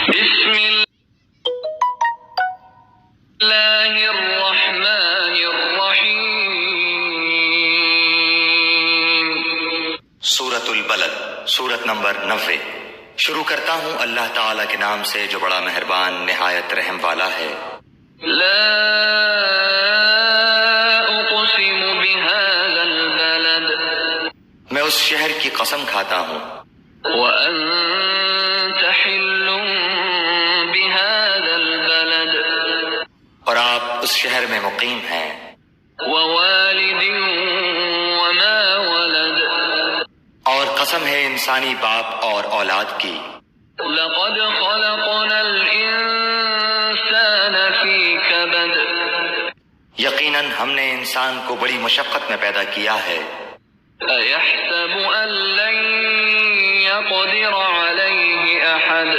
بسم اللہ الرحمن الرحیم۔ سورۃ البلد، سورت نمبر 90۔ شروع کرتا ہوں اللہ تعالیٰ کے نام سے جو بڑا مہربان نہایت رحم والا ہے۔ لا اقسم بهذا البلد، میں اس شہر کی قسم کھاتا ہوں۔ وانت حل بهذا البلد، اور آپ اس شہر میں مقیم ہیں۔ ووالد وما ولد، اور قسم ہے انسانی باپ اور اولاد کی۔ لقد خلقنا الانسان في كبد، یقیناً ہم نے انسان کو بڑی مشقت میں پیدا کیا ہے۔ أيحسب أن لن يقدر عليه أحد،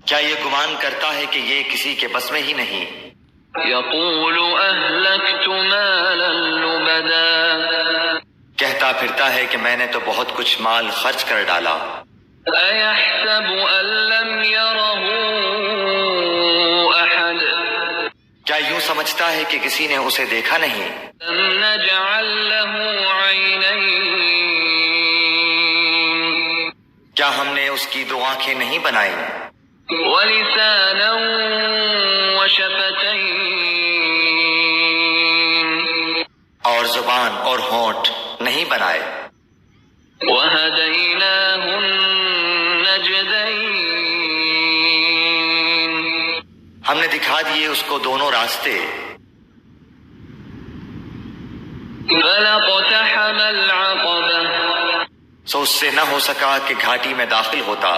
کیا یہ گمان کرتا ہے کہ یہ کسی کے بس میں ہی نہیں؟ يقول أهلكت مالا لبدا، کہتا پھرتا ہے کہ میں نے تو بہت کچھ مال خرچ کر ڈالا۔ أيحسب أن لم يره أحد، کیا یوں سمجھتا ہے کہ کسی نے اسے دیکھا نہیں؟ لم نجعل له عينين، کیا ہم نے اس کی دو آنکھیں نہیں بنائی؟ ولسانا وشفتين، اور زبان اور ہونٹ نہیں بنائے؟ وهديناه النجدين، ہم نے دکھا دیے اس کو دونوں راستے۔ فلاقتحم العقبة، سو اس سے نہ ہو سکا کہ گھاٹی میں داخل ہوتا۔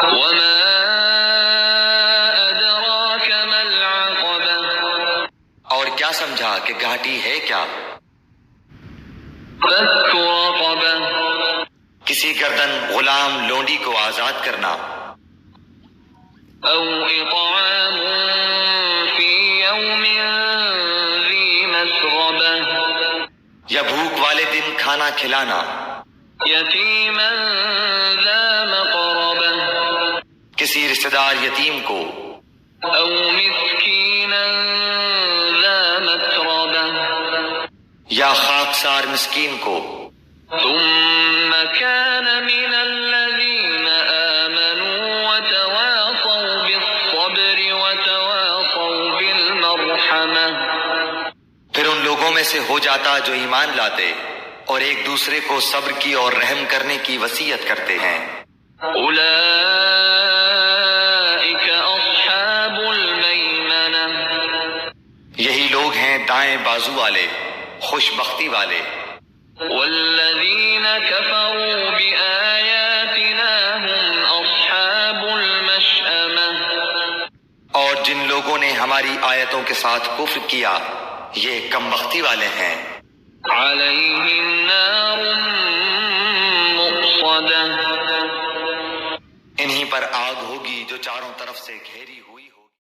وما أدراك ما العقبة، اور کیا سمجھا کہ گھاٹی ہے کیا؟ فك رقبة، کسی گردن غلام لونڈی کو آزاد کرنا، أو إطعام في يوم ذي مسغبة، یا بھوک والے دن کھانا کھلانا، يتيما ذا مقربة، کسی رشتہ دار یتیم کو، أو مسكينا ذا متربة، یا خاکسار مسکین کو۔ ثم كان من الذين آمنوا وتواصوا بالصبر وتواصوا بالمرحمة، پھر ان لوگوں میں سے ہو جاتا جو ایمان لاتے اور ایک دوسرے کو صبر کی اور رحم کرنے کی وصیت کرتے ہیں۔ أولئك أصحاب الميمنة، یہی لوگ ہیں دائیں بازو والے، خوش بختی والے۔ والذين كفروا بآياتنا هم أصحاب المشأمة، اور جن لوگوں نے ہماری آیتوں کے ساتھ کفر کیا یہ کم بختی والے ہیں۔ عليهم